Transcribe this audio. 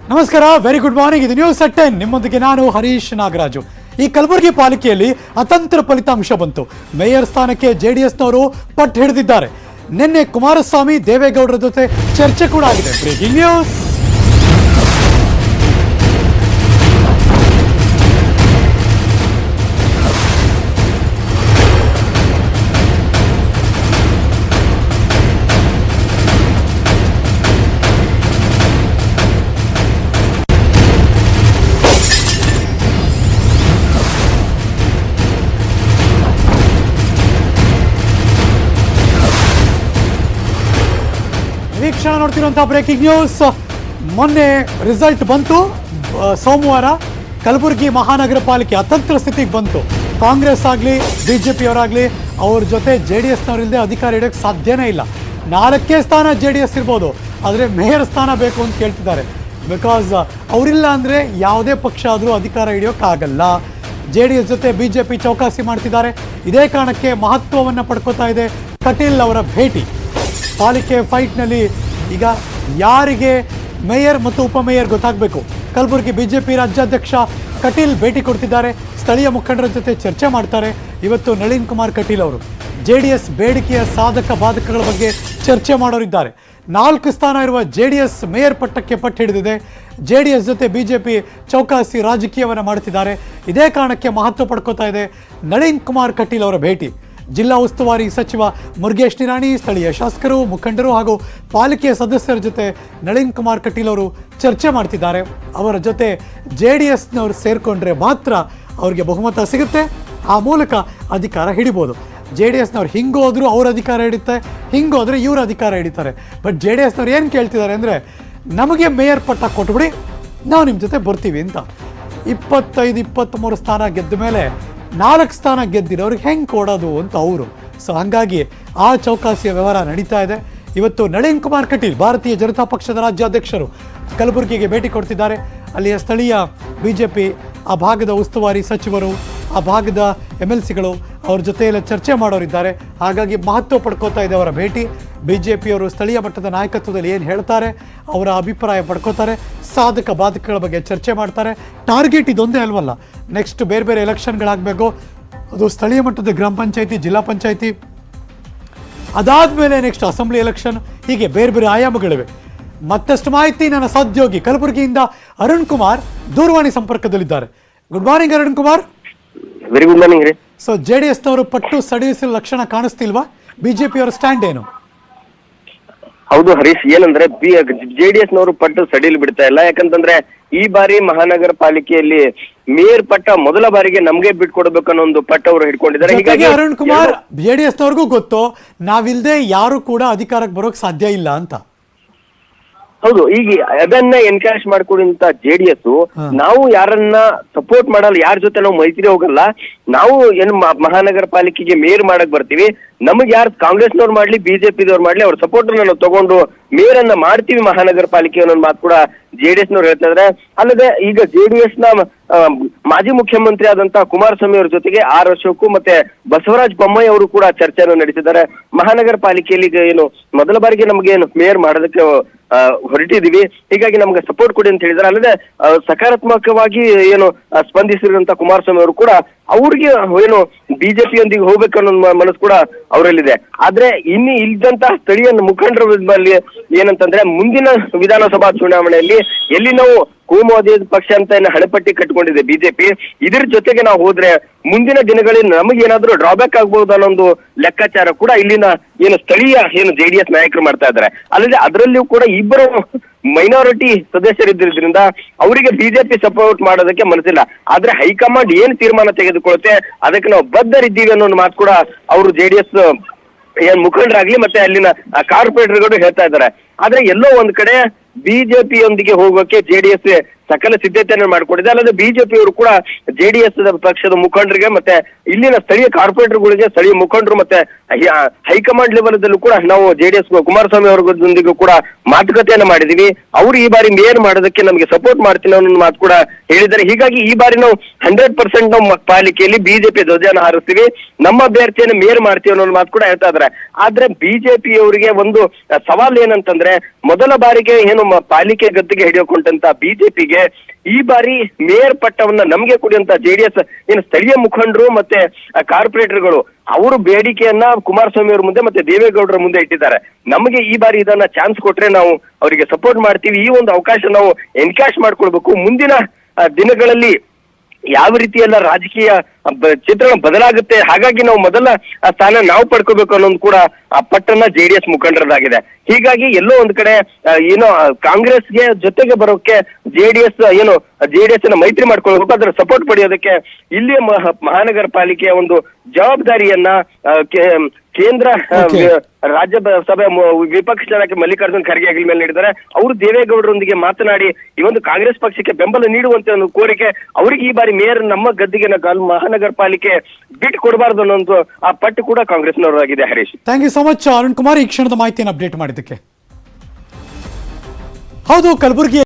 ನಮಸ್ಕಾರ, very good morning. ಇದು news 10 ನಿಮ್ಮೊಂದಿಗೆ ನಾನು ಹರೀಶ್ ನಾಗರಾಜು. ಈ ಕಲಬುರಗಿ ಪಾಲಿಕೆಯಲ್ಲಿ ಅತಂತ್ರ ಫಲಿತಾಂಶ ಬಂತು. ಮೇಯರ್ ಸ್ಥಾನಕ್ಕೆ ಜೆಡಿಎಸ್ನವರು ಪಟ್ಟು ಹಿಡಿದಿದ್ದಾರೆ. ನಿನ್ನೆ ಕುಮಾರಸ್ವಾಮಿ ದೇವೇಗೌಡರ ಜೊತೆ ಚರ್ಚೆ ಕೂಡ ಆಗಿದೆ. Breaking news. ವೀಕ್ಷಣೆ ನೋಡ್ತಿರುವಂತಹ ಬ್ರೇಕಿಂಗ್ ನ್ಯೂಸ್. ಮೊನ್ನೆ ರಿಸಲ್ಟ್ ಬಂತು. ಸೋಮವಾರ ಕಲಬುರಗಿ ಮಹಾನಗರ ಪಾಲಿಕೆ ಅತಂತ್ರ ಸ್ಥಿತಿಗೆ ಬಂತು. ಕಾಂಗ್ರೆಸ್ ಆಗಲಿ ಬಿಜೆಪಿಯವರಾಗಲಿ ಅವ್ರ ಜೊತೆ JDSನವರಿಲ್ಲದೆ ಅಧಿಕಾರ ಹಿಡಿಯೋಕ್ಕೆ ಸಾಧ್ಯನೇ ಇಲ್ಲ. 4 ಸ್ಥಾನ JDS ಇರ್ಬೋದು, ಆದರೆ ಮೇಯರ್ ಸ್ಥಾನ ಬೇಕು ಅಂತ ಕೇಳ್ತಿದ್ದಾರೆ. ಬಿಕಾಸ್ ಅವರಿಲ್ಲ ಅಂದರೆ ಯಾವುದೇ ಪಕ್ಷ ಆದರೂ ಅಧಿಕಾರ ಹಿಡಿಯೋಕ್ಕಾಗಲ್ಲ. JDS ಜೊತೆ BJP ಚೌಕಾಸಿ ಮಾಡ್ತಿದ್ದಾರೆ. ಇದೇ ಕಾರಣಕ್ಕೆ ಮಹತ್ವವನ್ನು ಪಡ್ಕೋತಾ ಇದೆ ಕಟೀಲ್ ಅವರ ಭೇಟಿ. ಪಾಲಿಕೆ ಫೈಟ್ನಲ್ಲಿ ಈಗ ಯಾರಿಗೆ ಮೇಯರ್ ಮತ್ತು ಉಪಮೇಯರ್ ಗೊತ್ತಾಗಬೇಕು. ಕಲಬುರಗಿ BJP ರಾಜ್ಯಾಧ್ಯಕ್ಷ ಕಟೀಲ್ ಭೇಟಿ ಕೊಡ್ತಿದ್ದಾರೆ. ಸ್ಥಳೀಯ ಮುಖಂಡರ ಜೊತೆ ಚರ್ಚೆ ಮಾಡ್ತಾರೆ. ಇವತ್ತು ನಳಿನ್ ಕುಮಾರ್ ಕಟೀಲ್ ಅವರು JDS ಬೇಡಿಕೆಯ ಸಾಧಕ ಬಾಧಕಗಳ ಬಗ್ಗೆ ಚರ್ಚೆ ಮಾಡೋರಿದ್ದಾರೆ. 4 ಸ್ಥಾನ ಇರುವ JDS ಮೇಯರ್ ಪಟ್ಟಕ್ಕೆ ಪಟ್ಟು ಹಿಡಿದಿದೆ. JDS ಜೊತೆ BJP ಚೌಕಾಸಿ ರಾಜಕೀಯವನ್ನು ಮಾಡ್ತಿದ್ದಾರೆ. ಇದೇ ಕಾರಣಕ್ಕೆ ಮಹತ್ವ ಪಡ್ಕೋತಾ ಇದೆ ನಳಿನ್ ಕುಮಾರ್ ಕಟೀಲ್ ಅವರ ಭೇಟಿ. ಜಿಲ್ಲಾ ಉಸ್ತುವಾರಿ ಸಚಿವ ಮುರುಗೇಶ್ ನಿರಾಣಿ, ಸ್ಥಳೀಯ ಶಾಸಕರು, ಮುಖಂಡರು ಹಾಗೂ ಪಾಲಿಕೆಯ ಸದಸ್ಯರ ಜೊತೆ ನಳಿನ್ ಕುಮಾರ್ ಕಟೀಲ್ ಅವರು ಚರ್ಚೆ ಮಾಡ್ತಿದ್ದಾರೆ. ಅವರ ಜೊತೆ JDSನವರು ಸೇರಿಕೊಂಡ್ರೆ ಮಾತ್ರ ಅವರಿಗೆ ಬಹುಮತ ಸಿಗುತ್ತೆ. ಆ ಮೂಲಕ ಅಧಿಕಾರ ಹಿಡಿಬೋದು. JDSನವ್ರು ಹಿಂಗೋದ್ರು ಅವ್ರ ಅಧಿಕಾರ ಹಿಡಿಯುತ್ತೆ, ಹಿಂಗೋದ್ರೆ ಇವ್ರ ಅಧಿಕಾರ ಹಿಡಿತಾರೆ. ಬಟ್ JDSನವ್ರು ಏನು ಕೇಳ್ತಿದ್ದಾರೆ ಅಂದರೆ, ನಮಗೆ ಮೇಯರ್ ಪಟ್ಟ ಕೊಟ್ಬಿಡಿ, ನಾವು ನಿಮ್ಮ ಜೊತೆ ಬರ್ತೀವಿ ಅಂತ. 25-23 ಸ್ಥಾನ ಗೆದ್ದ ಮೇಲೆ 4 ಸ್ಥಾನ ಗೆದ್ದಿರೋರಿಗೆ ಹೆಂಗೆ ಕೊಡೋದು ಅಂತ ಅವರು. ಸೊ ಹಾಗಾಗಿ ಆ ಚೌಕಾಸಿಯ ವ್ಯವಹಾರ ನಡೀತಾ ಇದೆ. ಇವತ್ತು ನಳಿನ್ ಕುಮಾರ್ ಕಟೀಲ್ ಭಾರತೀಯ ಜನತಾ ಪಕ್ಷದ ರಾಜ್ಯಾಧ್ಯಕ್ಷರು ಕಲಬುರಗಿಗೆ ಭೇಟಿ ಕೊಡ್ತಿದ್ದಾರೆ. ಅಲ್ಲಿಯ ಸ್ಥಳೀಯ BJP ಆ ಭಾಗದ ಉಸ್ತುವಾರಿ ಸಚಿವರು, ಆ ಭಾಗದ MLCಗಳು ಅವ್ರ ಜೊತೆಯೆಲ್ಲ ಚರ್ಚೆ ಮಾಡೋರಿದ್ದಾರೆ. ಹಾಗಾಗಿ ಮಹತ್ವ ಪಡ್ಕೋತಾ ಇದೆ ಅವರ ಭೇಟಿ. BJPಯವರು ಸ್ಥಳೀಯ ಮಟ್ಟದ ನಾಯಕತ್ವದಲ್ಲಿ ಏನು ಹೇಳ್ತಾರೆ, ಅವರ ಅಭಿಪ್ರಾಯ ಪಡ್ಕೋತಾರೆ. ಸಾಧಕ ಬಾಧಕಗಳ ಬಗ್ಗೆ ಚರ್ಚೆ ಮಾಡ್ತಾರೆ. ಟಾರ್ಗೆಟ್ ಇದೊಂದೇ ಅಲ್ವಲ್ಲ, ನೆಕ್ಸ್ಟ್ ಬೇರೆ ಬೇರೆ ಎಲೆಕ್ಷನ್ಗಳಾಗಬೇಕು. ಅದು ಸ್ಥಳೀಯ ಮಟ್ಟದ ಗ್ರಾಮ ಪಂಚಾಯತಿ, ಜಿಲ್ಲಾ ಪಂಚಾಯತಿ, ಅದಾದಮೇಲೆ ನೆಕ್ಸ್ಟ್ ಅಸೆಂಬ್ಲಿ ಎಲೆಕ್ಷನ್, ಹೀಗೆ ಬೇರೆ ಬೇರೆ ಆಯಾಮಗಳಿವೆ. ಮತ್ತಷ್ಟು ಮಾಹಿತಿ ನನ್ನ ಸಹೋದ್ಯೋಗಿ ಕಲಬುರಗಿಯಿಂದ ಅರುಣ್ ಕುಮಾರ್ ದೂರವಾಣಿ ಸಂಪರ್ಕದಲ್ಲಿದ್ದಾರೆ. Good morning Arun Kumar. Very good morning ರೀ. ಸೊ JDSನವರು ಪಟ್ಟು ಸಡಿಲಿಸುವ ಲಕ್ಷಣ ಕಾಣಿಸ್ತಿಲ್ವಾ? BJPಯವರ ಸ್ಟ್ಯಾಂಡ್ ಏನು? ಹೌದು ಹರೀಶ್, ಏನಂದ್ರೆ JDSನವರು ಪಟ್ಟು ಸಡಿಲು ಬಿಡ್ತಾ ಇಲ್ಲ. ಯಾಕಂತಂದ್ರೆ ಈ ಬಾರಿ ಮಹಾನಗರ ಪಾಲಿಕೆಯಲ್ಲಿ ಮೇಯರ್ ಪಟ್ಟ ಮೊದಲ ಬಾರಿಗೆ ನಮ್ಗೆ ಬಿಟ್ಕೊಡ್ಬೇಕು ಅನ್ನೋ ಒಂದು ಪಟ್ಟ ಅವರು ಹಿಡ್ಕೊಂಡಿದ್ದಾರೆ. ಹೀಗಾಗಿ ಅರುಣ್ ಕುಮಾರ್, JDSನವ್ರಿಗೂ ಗೊತ್ತು ನಾವಿಲ್ದೆ ಯಾರು ಕೂಡ ಅಧಿಕಾರಕ್ಕೆ ಬರೋಕ್ ಸಾಧ್ಯ ಇಲ್ಲ ಅಂತ. ಹೌದು, ಈಗ ಅದನ್ನ ಎನ್ಕರೇಜ್ ಮಾಡ್ಕೊಡಿಂತ JDS ನಾವು ಯಾರನ್ನ ಸಪೋರ್ಟ್ ಮಾಡಲ್ಲ, ಯಾರ ಜೊತೆ ನಾವು ಮೈತ್ರಿ ಹೋಗಲ್ಲ, ನಾವು ಏನು ಮಹಾನಗರ ಪಾಲಿಕೆಗೆ ಮೇಯರ್ ಮಾಡಕ್ ಬರ್ತೀವಿ, ನಮಗ್ ಯಾರು ಕಾಂಗ್ರೆಸ್ನವ್ರು ಮಾಡ್ಲಿ BJPದವ್ರು ಮಾಡ್ಲಿ ಅವ್ರ ಸಪೋರ್ಟ್ ನಾವು ತಗೊಂಡು ಮೇಯರ್ ಅನ್ನ ಮಾಡ್ತೀವಿ ಮಹಾನಗರ ಪಾಲಿಕೆ ಅನ್ನೋ ಮಾತು ಕೂಡ JDSನವ್ರು ಹೇಳ್ತಾ ಇದ್ರೆ. ಅಲ್ಲದೆ ಈಗ JDSನ ಮಾಜಿ ಮುಖ್ಯಮಂತ್ರಿ ಆದಂತಹ ಕುಮಾರಸ್ವಾಮಿ ಅವ್ರ ಜೊತೆಗೆ R ಅಶೋಕ್ ಮತ್ತೆ ಬಸವರಾಜ ಬೊಮ್ಮಾಯಿ ಅವರು ಕೂಡ ಚರ್ಚೆಯನ್ನು ನಡೆಸಿದ್ದಾರೆ. ಮಹಾನಗರ ಪಾಲಿಕೆಯಲ್ಲಿ ಏನು ಮೊದಲ ಬಾರಿಗೆ ನಮ್ಗೆ ಏನು ಮೇಯರ್ ಮಾಡೋದಕ್ಕೆ ಹೊರಟಿದೀವಿ, ಹೀಗಾಗಿ ನಮ್ಗೆ ಸಪೋರ್ಟ್ ಕೊಡಿ ಅಂತ ಹೇಳಿದ್ದಾರೆ. ಅಲ್ಲದೆ ಸಕಾರಾತ್ಮಕವಾಗಿ ಏನು ಸ್ಪಂದಿಸಿರುವಂತ ಕುಮಾರಸ್ವಾಮಿ ಅವರು ಕೂಡ ಅವ್ರಿಗೆ ಏನು BJPಯೊಂದಿಗೆ ಹೋಗ್ಬೇಕು ಅನ್ನೋ ಮನಸ್ಸು ಕೂಡ ಅವರಲ್ಲಿದೆ. ಆದ್ರೆ ಇನ್ನು ಇಲ್ದಂತ ಸ್ಥಳೀಯ ಮುಖಂಡರ ಏನಂತಂದ್ರೆ ಮುಂದಿನ ವಿಧಾನಸಭಾ ಚುನಾವಣೆಯಲ್ಲಿ ಎಲ್ಲಿ ನಾವು ಕೋಮುವಾದಿ ಪಕ್ಷ ಅಂತ ಹಣೆಪಟ್ಟಿ ಕಟ್ಕೊಂಡಿದೆ BJP, ಇದ್ರ ಜೊತೆಗೆ ನಾವು ಹೋದ್ರೆ ಮುಂದಿನ ದಿನಗಳಲ್ಲಿ ನಮಗೇನಾದ್ರೂ ಡ್ರಾಬ್ಯಾಕ್ ಆಗ್ಬಹುದು ಅನ್ನೋ ಒಂದು ಲೆಕ್ಕಾಚಾರ ಕೂಡ ಇಲ್ಲಿನ ಏನು ಸ್ಥಳೀಯ ಏನು JDS ನಾಯಕರು ಮಾಡ್ತಾ ಇದ್ದಾರೆ. ಅಲ್ಲದೆ ಅದರಲ್ಲಿಯೂ ಕೂಡ ಇಬ್ಬರು ಮೈನಾರಿಟಿ ಸದಸ್ಯರಿದ್ದರಿಂದ ಅವರಿಗೆ BJP ಸಪೋರ್ಟ್ ಮಾಡೋದಕ್ಕೆ ಮನಸ್ಸಿಲ್ಲ. ಆದ್ರೆ ಹೈಕಮಾಂಡ್ ಏನ್ ತೀರ್ಮಾನ ತೆಗೆದುಕೊಳ್ಳುತ್ತೆ ಅದಕ್ಕೆ ನಾವು ಬದ್ಧರಿದ್ದೀವಿ ಅನ್ನೋ ಒಂದು ಮಾತು ಕೂಡ ಅವರು JDS ಏನ್ ಮುಖಂಡರಾಗ್ಲಿ ಮತ್ತೆ ಅಲ್ಲಿನ ಕಾರ್ಪೊರೇಟರ್ಗಳು ಹೇಳ್ತಾ ಇದ್ದಾರೆ. ಆದ್ರೆ ಎಲ್ಲೋ ಒಂದ್ ಕಡೆ BJPಯೊಂದಿಗೆ ಹೋಗೋಕೆ JDS ಸಕಲ ಸಿದ್ಧತೆಯನ್ನು ಮಾಡಿಕೊಂಡಿದೆ. ಅಲ್ಲದೆ ಬಿಜೆಪಿ ಅವರು ಕೂಡ ಜೆಡಿಎಸ್ ಪಕ್ಷದ ಮುಖಂಡರಿಗೆ ಮತ್ತೆ ಇಲ್ಲಿನ ಸ್ಥಳೀಯ ಕಾರ್ಪೊರೇಟರ್ಗಳಿಗೆ, ಸ್ಥಳೀಯ ಮುಖಂಡರು ಮತ್ತೆ ಹೈಕಮಾಂಡ್ ಲೆವೆಲ್ ದಲ್ಲೂ ಕೂಡ ನಾವು ಜೆಡಿಎಸ್ ಕುಮಾರಸ್ವಾಮಿ ಅವರೊಂದಿಗೂ ಕೂಡ ಮಾತುಕತೆಯನ್ನು ಮಾಡಿದೀವಿ. ಅವರು ಈ ಬಾರಿ ಮೇಯರ್ ಮಾಡೋದಕ್ಕೆ ನಮಗೆ ಸಪೋರ್ಟ್ ಮಾಡ್ತೀನಿ ಅನ್ನೋ ಮಾತು ಕೂಡ ಹೇಳಿದ್ದಾರೆ. ಹೀಗಾಗಿ ಈ ಬಾರಿ ನಾವು 100% ನಾವು ಪಾಲಿಕೆಯಲ್ಲಿ ಬಿಜೆಪಿ ಧ್ವಜನ ಹಾರಿಸ್ತೀವಿ, ನಮ್ಮ ಅಭ್ಯರ್ಥಿಯನ್ನು ಮೇಯರ್ ಮಾಡ್ತೀವಿ ಅನ್ನೋ ಮಾತು ಕೂಡ ಹೇಳ್ತಾ ಇದ್ದಾರೆ. ಆದ್ರೆ ಬಿಜೆಪಿ ಅವರಿಗೆ ಒಂದು ಸವಾಲ್ ಏನಂತಂದ್ರೆ, ಮೊದಲ ಬಾರಿಗೆ ಏನು ಪಾಲಿಕೆ ಗದ್ದುಗೆ ಹಿಡಿಯೋಕೊಂಡಂತ ಬಿಜೆಪಿಗೆ ಈ ಬಾರಿ ಮೇಯರ್ ಪಟ್ಟವನ್ನ ನಮ್ಗೆ ಕೊಡಿಯಂತ ಜೆಡಿಎಸ್ ಏನು ಸ್ಥಳೀಯ ಮುಖಂಡರು ಮತ್ತೆ ಕಾರ್ಪೊರೇಟರ್ಗಳು ಅವರು ಬೇಡಿಕೆಯನ್ನ ಕುಮಾರಸ್ವಾಮಿ ಅವ್ರ ಮುಂದೆ ಮತ್ತೆ ದೇವೇಗೌಡರ ಮುಂದೆ ಇಟ್ಟಿದ್ದಾರೆ. ನಮಗೆ ಈ ಬಾರಿ ಇದನ್ನ ಚಾನ್ಸ್ ಕೊಟ್ರೆ ನಾವು ಅವರಿಗೆ ಸಪೋರ್ಟ್ ಮಾಡ್ತೀವಿ, ಈ ಒಂದು ಅವಕಾಶ ನಾವು ಎನ್ಕ್ಯಾಶ್ ಮಾಡ್ಕೊಳ್ಬೇಕು. ಮುಂದಿನ ದಿನಗಳಲ್ಲಿ ಯಾವ ರೀತಿ ಎಲ್ಲ ರಾಜಕೀಯ ಚಿತ್ರಣ ಬದಲಾಗುತ್ತೆ, ಹಾಗಾಗಿ ನಾವು ಮೊದಲ ಸ್ಥಾನ ನಾವು ಪಡ್ಕೋಬೇಕು ಅನ್ನೋದು ಕೂಡ ಆ ಪಟ್ಟನ್ನ ಜೆಡಿಎಸ್ ಮುಖಂಡರದಾಗಿದೆ. ಹೀಗಾಗಿ ಎಲ್ಲೋ ಒಂದ್ ಕಡೆ ಏನೋ ಕಾಂಗ್ರೆಸ್ಗೆ ಜೊತೆಗೆ ಬರೋಕೆ ಜೆಡಿಎಸ್ ನ ಮೈತ್ರಿ ಮಾಡ್ಕೊಳ್ಬೇಕು, ಅದರ ಸಪೋರ್ಟ್ ಪಡೆಯೋದಕ್ಕೆ ಇಲ್ಲಿಯ ಮಹಾನಗರ ಪಾಲಿಕೆಯ ಒಂದು ಜವಾಬ್ದಾರಿಯನ್ನ ಕೇಂದ್ರ ರಾಜ್ಯಸಭೆ ವಿಪಕ್ಷ ನಾಯಕ ಮಲ್ಲಿಕಾರ್ಜುನ್ ಖರ್ಗೆ ಹೆಗಲ ಮೇಲೆ ನೀಡಿದ್ದಾರೆ. ಅವರು ದೇವೇಗೌಡರೊಂದಿಗೆ ಮಾತನಾಡಿ ಈ ಒಂದು ಕಾಂಗ್ರೆಸ್ ಪಕ್ಷಕ್ಕೆ ಬೆಂಬಲ ನೀಡುವಂತೆ ಒಂದು ಕೋರಿಕೆ, ಅವರಿಗೆ ಈ ಬಾರಿ ಮೇಯರ್ ನಮ್ಮ ಗದ್ದಿಗೆ ಮಹಾನಗರ ಪಾಲಿಕೆ ಬಿಟ್ಟು ಕೊಡಬಾರದು ಅನ್ನೋ ಆ ಪಟ್ಟು ಕೂಡ ಕಾಂಗ್ರೆಸ್ನವರಾಗಿದೆ. Harish, thank you so much Arun Kumar, ಈ ಕ್ಷಣದ ಮಾಹಿತಿಯನ್ನು ಅಪ್ಡೇಟ್ ಮಾಡಿದ್ದಕ್ಕೆ. ಹೌದು, ಕಲಬುರಗಿ